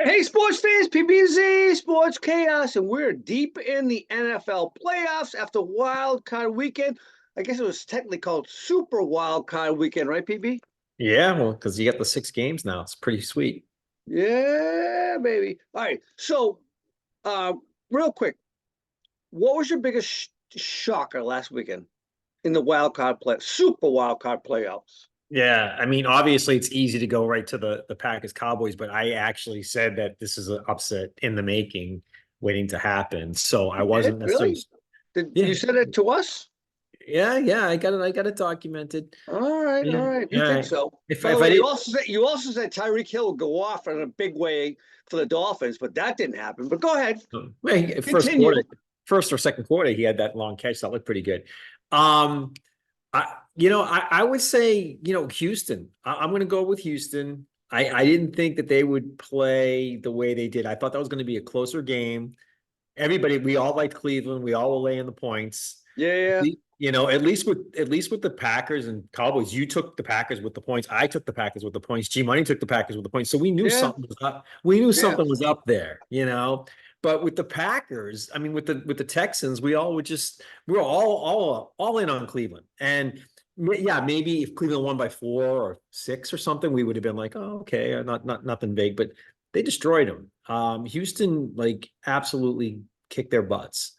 Hey, sports fans, PBZ, Sports Chaos, and we're deep in the NFL playoffs after Wild Card Weekend. I guess it was technically called Super Wild Card Weekend, right, PB? Yeah, well, because you got the 6 games now. It's pretty sweet. Yeah, baby. All right. So, uh, real quick, what was your biggest shocker last weekend in the Super Wild Card playoffs? Yeah, I mean, obviously it's easy to go right to the Packers Cowboys, but I actually said that this is an upset in the making, waiting to happen. So I You did? wasn't necessarily. Really? Did you Yeah, said it to us? yeah. I got it documented. All Yeah, right. If you all think right. so. If By the if I way, did, you also said Tyreek Hill would go off in a big way for the Dolphins, but that didn't happen. But go ahead, well, first continue. quarter, first or second quarter, he had that long catch that looked pretty good. Um, I would say, Houston. I'm going to go with Houston. I didn't think that they would play the way they did. I thought that was going to be a closer game. We all liked Cleveland. We all were laying the points. Yeah, At least with the Packers and Cowboys, you took the Packers with the points. I took the Packers with the points. G Money took the Packers with the points. So we knew yeah, something was up. We knew yeah. something was up there. But with the Packers, I mean, with the Texans, we were all in on Cleveland. And yeah, maybe if Cleveland won by 4 or 6 or something, we would have been like, oh, okay, not nothing big. But they destroyed them. Houston like absolutely kicked their butts.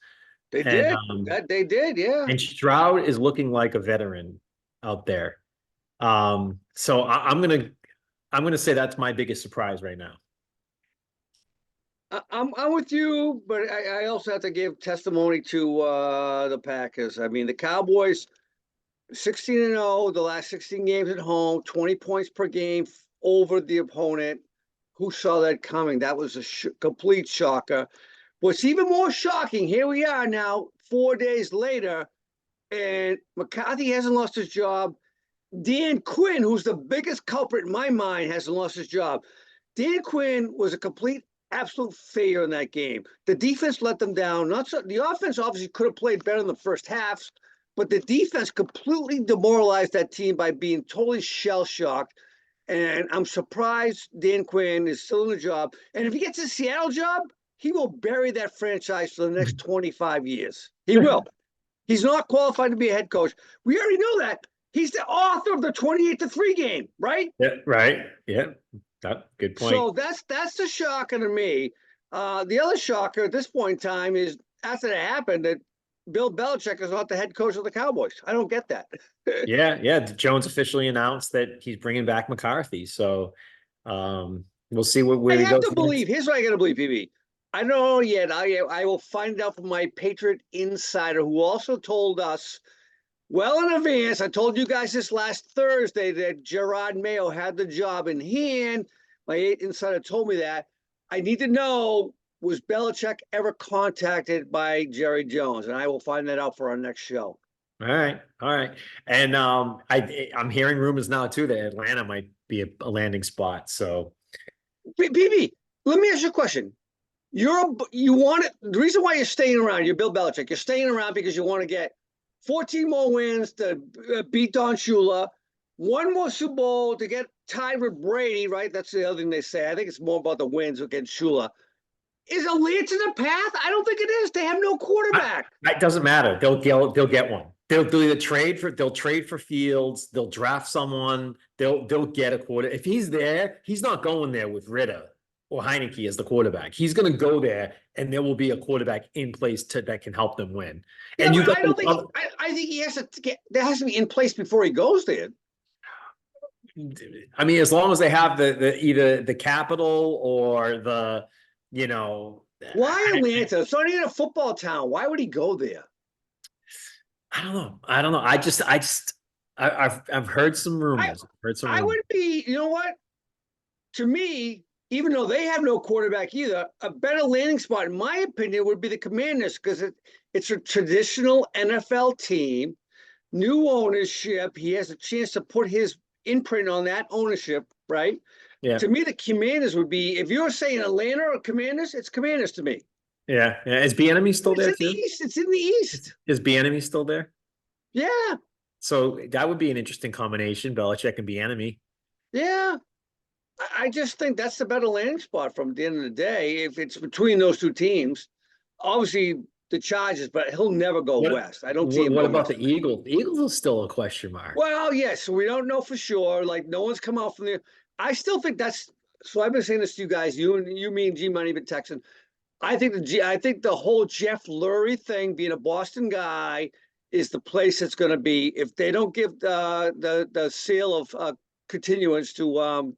They And did. That they did. Yeah. and Stroud is looking like a veteran out there. So I'm gonna say that's my biggest surprise right now. I'm with you, but I also have to give testimony to the Packers. I mean, the Cowboys 16-0, the last 16 games at home, 20 points per game over the opponent. Who saw that coming? That was a complete shocker. What's even more shocking, here we are now, 4 days later, and McCarthy hasn't lost his job. Dan Quinn, who's the biggest culprit in my mind, hasn't lost his job. Dan Quinn was a complete, absolute failure in that game. The defense let them down. Not so, the offense obviously could have played better in the first halves, but the defense completely demoralized that team by being totally shell shocked. And I'm surprised Dan Quinn is still in the job. And if he gets a Seattle job, he will bury that franchise for the next 25 years. He will. He's not qualified to be a head coach. We already know that. He's the author of the 28-3 game, right? Yeah, right. Yeah, good point. So that's the shocker to me. The other shocker at this point in time is after that happened that Bill Belichick is not the head coach of the Cowboys. I don't get that. Yeah. Jones officially announced that he's bringing back McCarthy. So we'll see I where he have goes to next. believe. Here's what I got to believe, PB. I don't know yet. I will find out from my Patriot insider who also told us well in advance. I told you guys this last Thursday that Gerard Mayo had the job in hand. My insider told me that. I need to know, was Belichick ever contacted by Jerry Jones? And I will find that out for our next show. All right. And I'm hearing rumors now too that Atlanta might be a landing spot. So BB, let me ask you a question. You want it. The reason why you're staying around, you're Bill Belichick. You're staying around because you want to get 14 more wins to beat Don Shula, one more Super Bowl to get tied with Brady, right? That's the other thing they say. I think it's more about the wins against Shula. Is Atlanta the path? I don't think it is. They have no quarterback. it doesn't matter. They'll get one. They'll either trade for Fields. They'll draft someone. They'll get a quarter. If he's there, he's not going there with Ritter or Heineke as the quarterback. He's going to go there, and there will be a quarterback in place that can help them win. Yeah, And you but got I don't think. I think he has to get. That has to be in place before he goes there. I mean, as long as they have the either the capital or the, you know, Why Atlanta? It's not even a football town. Why would he go there? I don't know. I've heard some I rumors. I've heard some I rumors. would be. You know what? To me, even though they have no quarterback either, a better landing spot, in my opinion, would be the Commanders because it's a traditional NFL team, new ownership. He has a chance to put his imprint on that ownership, right? Yeah. To me, the Commanders would be, if you're saying Atlanta or Commanders, it's Commanders to me. Yeah. Is Bieniemy still It's there in the too? East. It's in the East. Is Bieniemy still there? Yeah. So that would be an interesting combination, Belichick and Bieniemy. Yeah. I just think that's the better landing spot from the end of the day. If it's between those two teams, obviously the Chargers, but he'll never go What west. I don't see him what going about west. the Eagles? The Eagles are still a question mark. Well, yes, we don't know for sure. Like no one's come out from there. I still think that's so. I've been saying this to you guys, you, me, and G Money, but Texan. I think the whole Jeff Lurie thing, being a Boston guy, is the place it's going to be. If they don't give the seal of continuance to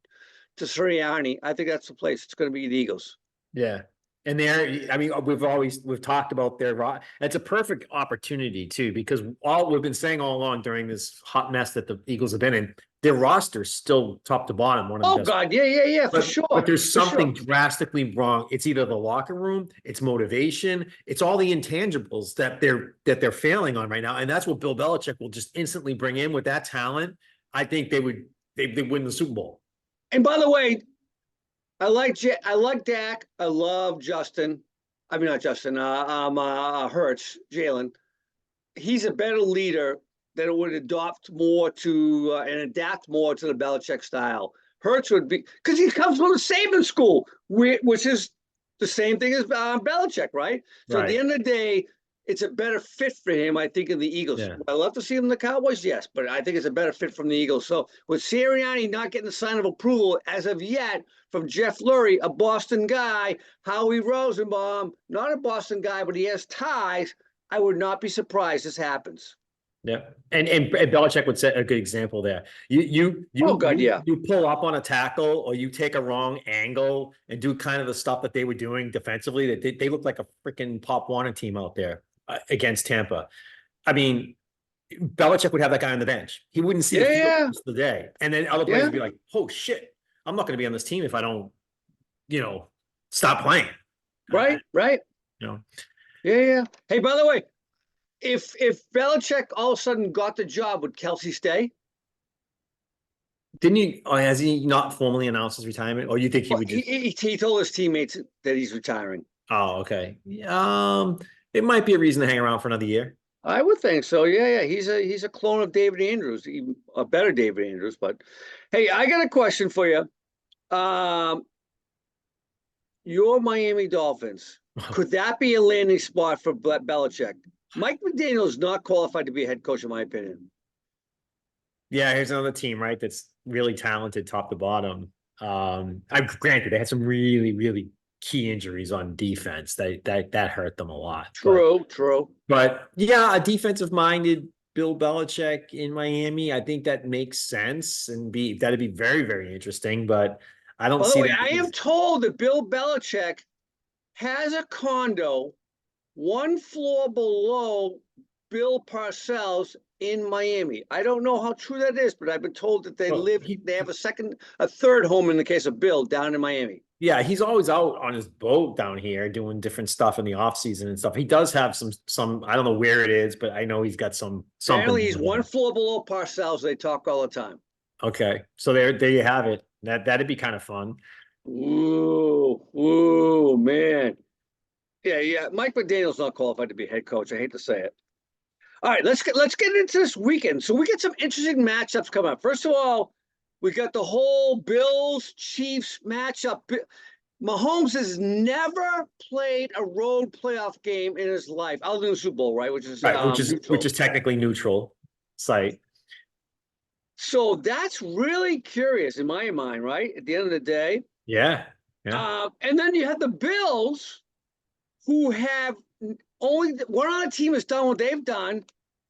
Sirianni, I think that's the place. It's going to be the Eagles. Yeah. And I mean, we've talked about it's a perfect opportunity too, because all we've been saying all along during this hot mess that the Eagles have been in, their roster's still top to bottom, one of the Oh best. God, yeah, for But, sure. but there's For something sure. drastically wrong. It's either the locker room, it's motivation, it's all the intangibles that they're failing on right now. And that's what Bill Belichick will just instantly bring in with that talent. I think they win the Super Bowl. And by the way, I like Dak. I love Justin. I mean, not Justin. Hurts, Jalen. He's a better leader that would adopt more to and adapt more to the Belichick style. Hurts would be because he comes from the Saban school, which is the same thing as Belichick, right? So at the Right. end of the day, it's a better fit for him, I think, in the Eagles. Yeah. Would I love to see him in the Cowboys? Yes, but I think it's a better fit from the Eagles. So with Sirianni not getting the sign of approval as of yet from Jeff Lurie, a Boston guy, Howie Rosenbaum, not a Boston guy, but he has ties. I would not be surprised this happens. Yeah, and Belichick would set a good example there. Oh God, yeah. You pull up on a tackle or you take a wrong angle and do kind of the stuff that they were doing defensively. That they look like a freaking Pop Warner team out there against Tampa. I mean, Belichick would have that guy on the bench. He wouldn't see the field Yeah, most of the day, and then other players would be like, "Oh shit, I'm not going to be on this team if I don't, stop playing." right. You know, Yeah. Hey, by the way, if Belichick all of a sudden got the job, would Kelsey stay? didn't he? Or has he not formally announced his retirement, or you think he Well, would just? he told his teammates that he's retiring. Oh, okay. It might be a reason to hang around for another year. I would think so. Yeah. He's a clone of David Andrews, even a better David Andrews. But hey, I got a question for you. Um, your Miami Dolphins, could that be a landing spot for Belichick? Mike McDaniel is not qualified to be a head coach, in my opinion. Yeah, here's another team, right? That's really talented, top to bottom. I'm granted they had some really, really key injuries on defense that hurt them a lot. True. But yeah, a defensive minded Bill Belichick in Miami, I think that makes sense and that'd be very, very interesting. But I don't By the see way, that. I am told that Bill Belichick has a condo one floor below Bill Parcells in Miami. I don't know how true that is, but I've been told that they have a third home in the case of Bill down in Miami. Yeah, he's always out on his boat down here doing different stuff in the off season and stuff. He does have some I don't know where it is, but I know he's got something. Apparently, he's one floor below Parcells. They talk all the time. Okay, so there you have it. That'd be kind of fun. Ooh, man. Yeah. Mike McDaniel's not qualified to be head coach. I hate to say it. All right, let's get into this weekend. So we get some interesting matchups coming up. First of all, we got the whole Bills Chiefs matchup. Mahomes has never played a road playoff game in his life, other than the Super Bowl, right? Which is which is technically neutral site. So that's really curious in my mind, right? At the end of the day. Yeah. And then you have the Bills, who have only one other team has done what they've done,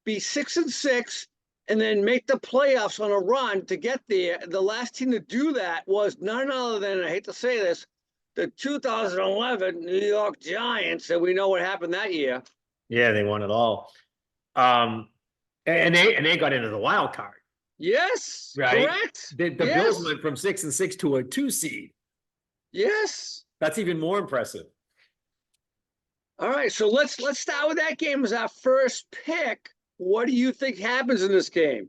be 6-6, and then make the playoffs on a run to get there. The last team to do that was none other than, I hate to say this, the 2011 New York Giants, and we know what happened that year. Yeah, they won it all. And they got into the wild card. Yes, right? Correct. The Bills went from 6-6 to a 2 seed. Yes. That's even more impressive. All right, so let's start with that game as our first pick. What do you think happens in this game?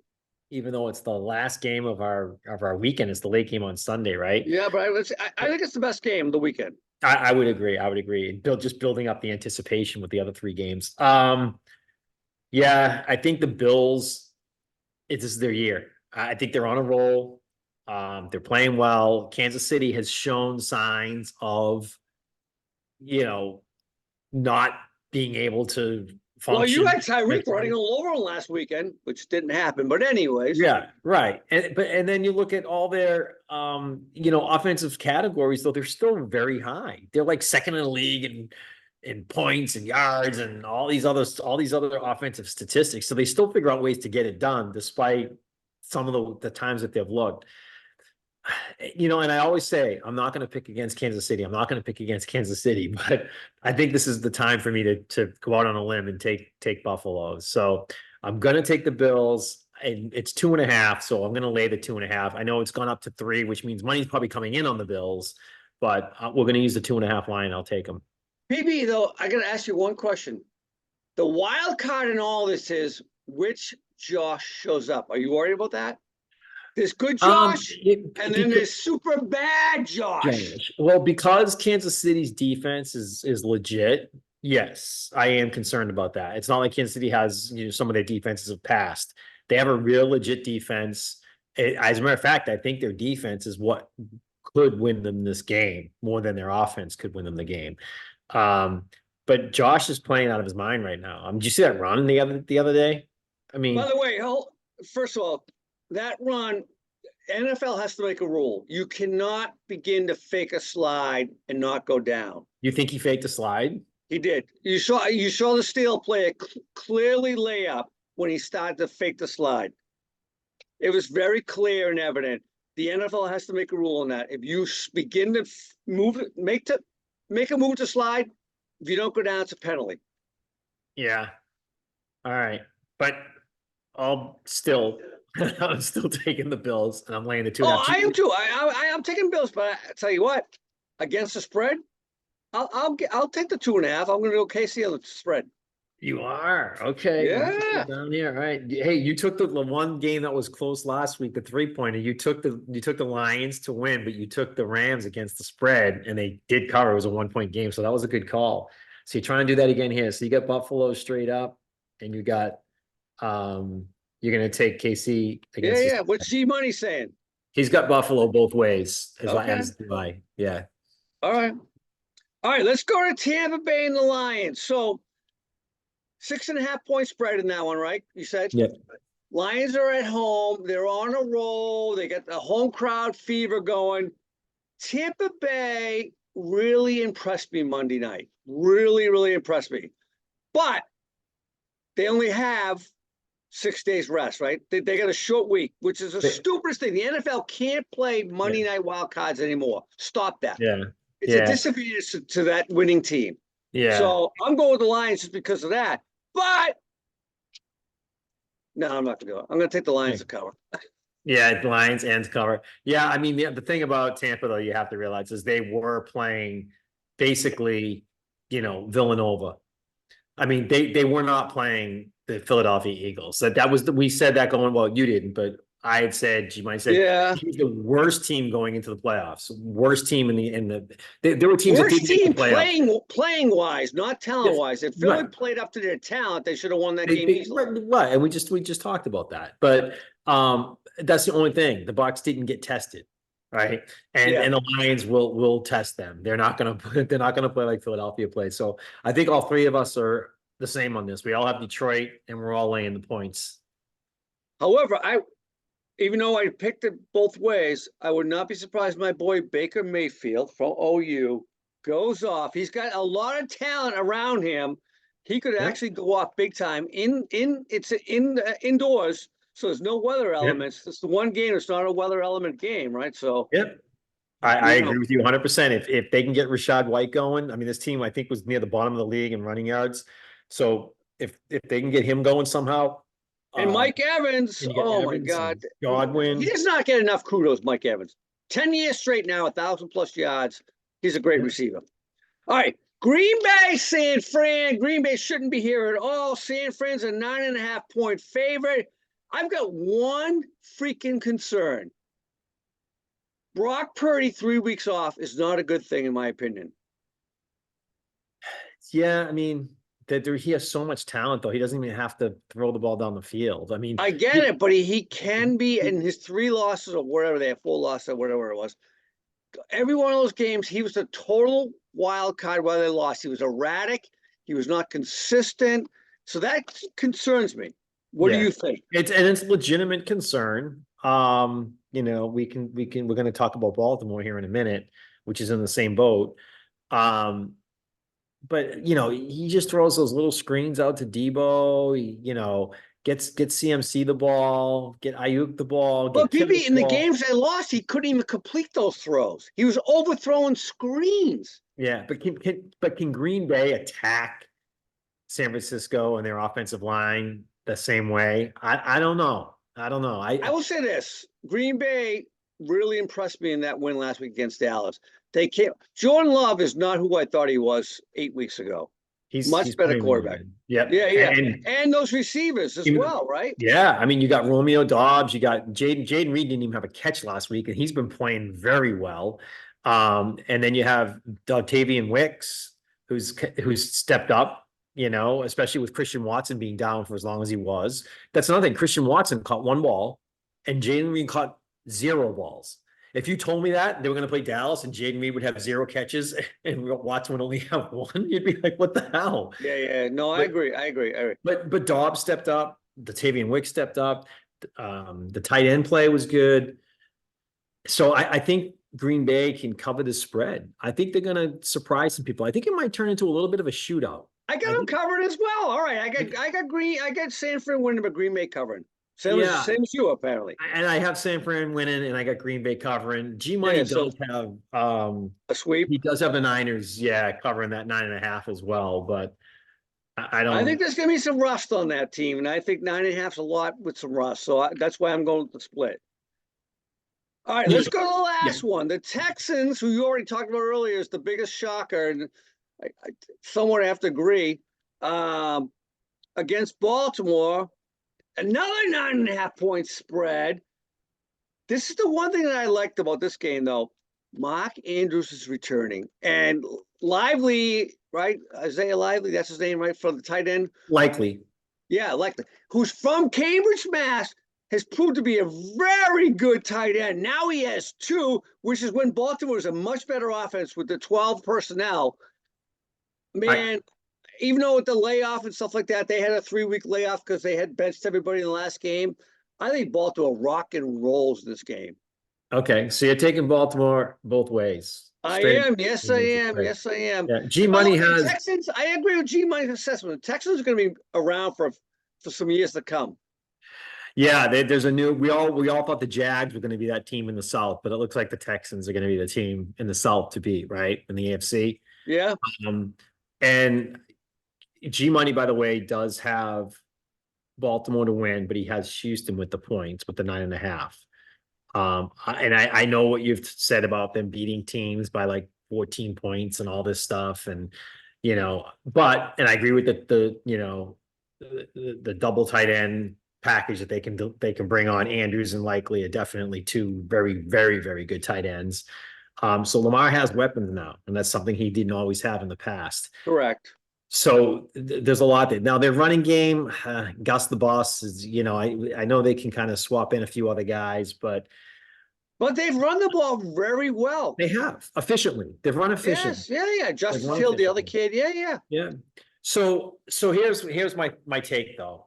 Even though it's the last game of our weekend, it's the late game on Sunday, right? Yeah, but I think it's the best game of the weekend. I would agree. Just building up the anticipation with the other three games. Yeah, I think the Bills, this is their year. I think they're on a roll. They're playing well. Kansas City has shown signs of, not being able to Well, you function. had Tyreek running all over him last weekend, which didn't happen. But anyways, Yeah, right. And then you look at all their offensive categories, though they're still very high. They're like second in the league in points and yards and all these other offensive statistics. So they still figure out ways to get it done despite some of the times that they've looked. And I always say I'm not going to pick against Kansas City. I'm not going to pick against Kansas City, but I think this is the time for me to go out on a limb and take Buffalo. So I'm going to take the Bills, and it's 2.5. So I'm going to lay the 2.5. I know it's gone up to 3, which means money's probably coming in on the Bills, but we're going to use the 2.5 line. I'll take them. PB though, I got to ask you one question. The wild card in all this is which Josh shows up. Are you worried about that? There's good Josh, and then there's super bad Josh. Well, because Kansas City's defense is legit, yes, I am concerned about that. It's not like Kansas City has some of their defenses have passed. They have a real legit defense. As a matter of fact, I think their defense is what could win them this game more than their offense could win them the game. But Josh is playing out of his mind right now. Did you see that run the other day? I mean, by the way, first of all, that run, NFL has to make a rule. You cannot begin to fake a slide and not go down. You think he faked a slide? He did. You saw the Steele player clearly lay up when he started to fake the slide. It was very clear and evident. The NFL has to make a rule on that. If you begin to make a move to slide, if you don't go down, it's a penalty. Yeah. All right. But I'm still taking the Bills, and I'm laying the 2.5. Oh, I am too. I'm taking Bills, but I tell you what, against the spread, I'll take the 2.5. I'm going to go KC on the spread. You are okay. Yeah. Down here, all right. Hey, you took the one game that was close last week, the 3-pointer. You took the Lions to win, but you took the Rams against the spread, and they did cover. It was a 1-point game, so that was a good call. So you're trying to do that again here. So you got Buffalo straight up, and you got you're going to take KC against. Yeah. What's G Money saying? He's got Buffalo both ways. Okay. Yeah. All right. Let's go to Tampa Bay and the Lions. So 6.5 point spread in that one, right? You said? Yep. Lions are at home. They're on a roll. They got the home crowd fever going. Tampa Bay really impressed me Monday night. Really, really impressed me. But they only have 6 days rest, right? They got a short week, which is the stupidest thing. The NFL can't play Monday night wild cards anymore. Stop that. Yeah. It's a disadvantage to that winning team. Yeah. So I'm going with the Lions just because of that. But no, I'm not going to go. I'm going to take the Lions to cover. Yeah, Lions and cover. Yeah, I mean, the thing about Tampa, though, you have to realize is they were playing basically, Villanova. I mean, they were not playing the Philadelphia Eagles. That was we said that going, well, you didn't, but I had said, you might say, yeah, he's the worst team going into the playoffs. Worst team there were teams worst that didn't team make the playoffs. playing wise, not talent wise. If Philly played up to their talent, they should have won that game easily. Right, and we just talked about that. But that's the only thing. The Bucks didn't get tested, right? And the Lions will test them. They're not gonna play like Philadelphia played. So I think all three of us are the same on this. We all have Detroit, and we're all laying the points. However, even though I picked it both ways, I would not be surprised my boy Baker Mayfield from OU goes off. He's got a lot of talent around him. He could actually go off big time it's indoors, so there's no weather elements. It's the one game. It's not a weather element game, right? So I agree with you 100%. If they can get Rachaad White going, I mean, this team I think was near the bottom of the league in running yards. So if they can get him going somehow. And Mike Evans, my God. Godwin. He does not get enough kudos, Mike Evans. 10 years straight now, 1,000+ yards. He's a great receiver. All right. Green Bay, San Fran. Green Bay shouldn't be here at all. San Fran's a 9.5 point favorite. I've got one freaking concern. Brock Purdy 3 weeks off is not a good thing, in my opinion. Yeah, I mean, he has so much talent, though. He doesn't even have to throw the ball down the field. I mean, I get it, but he can be in his 3 losses or whatever they have, 4 losses or whatever it was. Every one of those games, he was a total wild card while they lost. He was erratic. He was not consistent. So that concerns me. What do yeah, you think? it's a legitimate concern. We're going to talk about Baltimore here in a minute, which is in the same boat. But he just throws those little screens out to Debo. Gets CMC the ball, get Ayuk the ball, But get Kittle BB, the in the ball. games they lost, he couldn't even complete those throws. He was overthrowing screens. Yeah, but can Green Bay attack San Francisco and their offensive line the same way? I don't know. I don't know. I will say this: Green Bay really impressed me in that win last week against Dallas. They can't. Jordan Love is not who I thought he was 8 weeks ago. He's Much better playing really quarterback. good. Yep. Yeah, yeah, And and those receivers as even well, right? yeah, I mean you got Romeo Dobbs, you got Jaden Reed didn't even have a catch last week, and he's been playing very well. And then you have Octavian Wicks, who's stepped up, especially with Christian Watson being down for as long as he was. That's another thing. Christian Watson caught 1 ball, and Jaden Reed caught 0 balls. If you told me that they were going to play Dallas and Jaden Reed would have 0 catches and Watson would only have 1, you'd be like, "What the hell?" Yeah, yeah. No, I But agree. I agree. I agree. but Dobbs stepped up. Tavian Wick stepped up. The tight end play was good. So I think Green Bay can cover the spread. I think they're going to surprise some people. I think it might turn into a little bit of a shootout. I got I them think, covered as well. All right, I got Green. I got San Fran winning, but Green Bay covering. Same as yeah, same as you apparently. and I have San Fran winning, and I got Green Bay covering. G Yeah. Money So does have a sweep. he does have the Niners, yeah, covering that 9.5 as well. But I I think don't. there's going to be some rust on that team, and I think 9.5's a lot with some rust. So that's why I'm going with the split. All right, let's go to the Yeah, last one. The Texans, who you already talked about earlier, is the biggest shocker, and I somewhat have to agree. Um, Against Baltimore, another 9.5 point spread. This is the one thing that I liked about this game, though. Mark Andrews is returning, and Lively, right? Isaiah Lively, that's his name, right? For the tight end. likely. Yeah, like who's from Cambridge, Mass, has proved to be a very good tight end. Now he has 2, which is when Baltimore is a much better offense with the 12 personnel. I Man, even though with the layoff and stuff like that, they had a 3-week layoff because they had benched everybody in the last game. I think Baltimore rock and rolls this game. Okay, so you're taking Baltimore both ways. I Straight. am. Yes, I am. Straight. Yes, I am. Yeah, G And by the Money way, the has. Texans, I agree with G Money's assessment. The Texans are going to be around for some years to come. Yeah, there's a new. We all thought the Jags were going to be that team in the South, but it looks like the Texans are going to be the team in the South to beat, right, in the AFC. Yeah. And G Money, by the way, does have Baltimore to win, but he has Houston with the points with the 9.5. And I know what you've said about them beating teams by like 14 points and all this stuff, and and I agree with the double tight end package that they can bring on. Andrews and Likely are definitely 2 very, very, very good tight ends. So Lamar has weapons now, and that's something he didn't always have in the past. Correct. So there's a lot there. Now their running game, Gus the Boss is, I know they can kind of swap in a few other guys, but they've run the ball very well. they have efficiently. They've run efficiently. Yes, yeah. They've Justice run Hill, the other efficiently. kid. Yeah, yeah. Yeah. So here's my take though.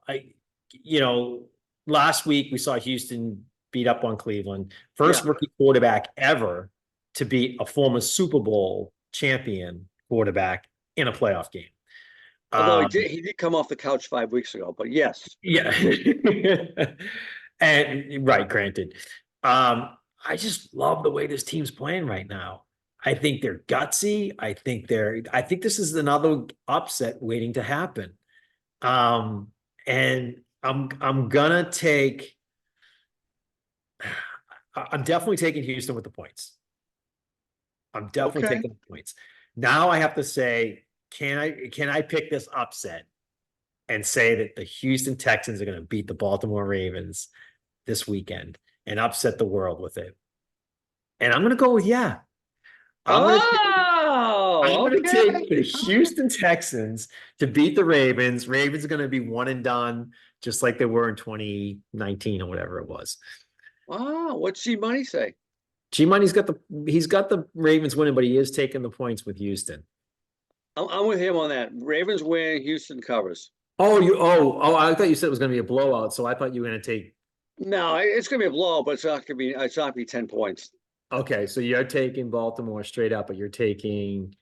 Last week we saw Houston beat up on Cleveland. First Yeah. rookie quarterback ever to beat a former Super Bowl champion quarterback in a playoff game. Although he did come off the couch 5 weeks ago, but yes. Yeah. And right, granted. I just love the way this team's playing right now. I think they're gutsy. I think this is another upset waiting to happen. And I'm definitely taking Houston with the points. I'm definitely Okay. taking the points. Now I have to say, can I pick this upset and say that the Houston Texans are going to beat the Baltimore Ravens this weekend and upset the world with it? And I'm going to go with yeah. I'm gonna take Oh, the Houston Texans to beat the Ravens. Ravens are gonna be one and done, just like they were in 2019 or whatever it was. Wow, what's G Money say? G-Money's got the Ravens winning, but he is taking the points with Houston. I'm with him on that. Ravens win, Houston covers. I thought you said it was gonna be a blowout, so I thought you were gonna take. No, it's gonna be a blow, but it's not gonna be 10 points. Okay, so you're taking Baltimore straight up, but you're taking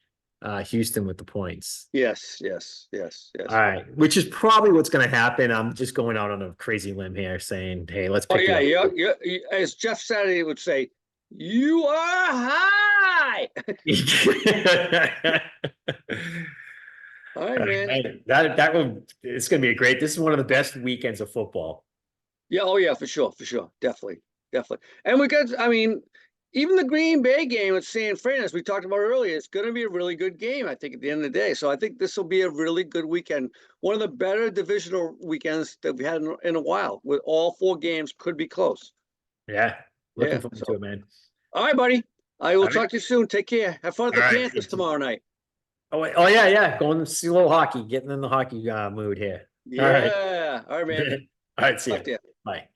Houston with the points. Yes, yes, yes, yes. All right, which is probably what's going to happen. I'm just going out on a crazy limb here, saying, "Hey, let's Oh pick." yeah, as Jeff Saturday would say, you are high. All right, man. It's going to be a great. This is one of the best weekends of football. Yeah, oh yeah, for sure, definitely, definitely. And we got, I mean, even the Green Bay game at San Fran, as we talked about earlier, it's going to be a really good game, I think, at the end of the day. So I think this will be a really good weekend. One of the better divisional weekends that we had in a while, with all 4 games could be close. Yeah, looking Yeah. forward So, to it, man. all right, buddy. I will All right. talk to you soon. Take care. Have fun at the All right. Panthers tomorrow night. Oh yeah, yeah. Going to see a little hockey, getting in the hockey mood here. All right. Yeah. All right, man. All right, see Talk you. to you. Bye.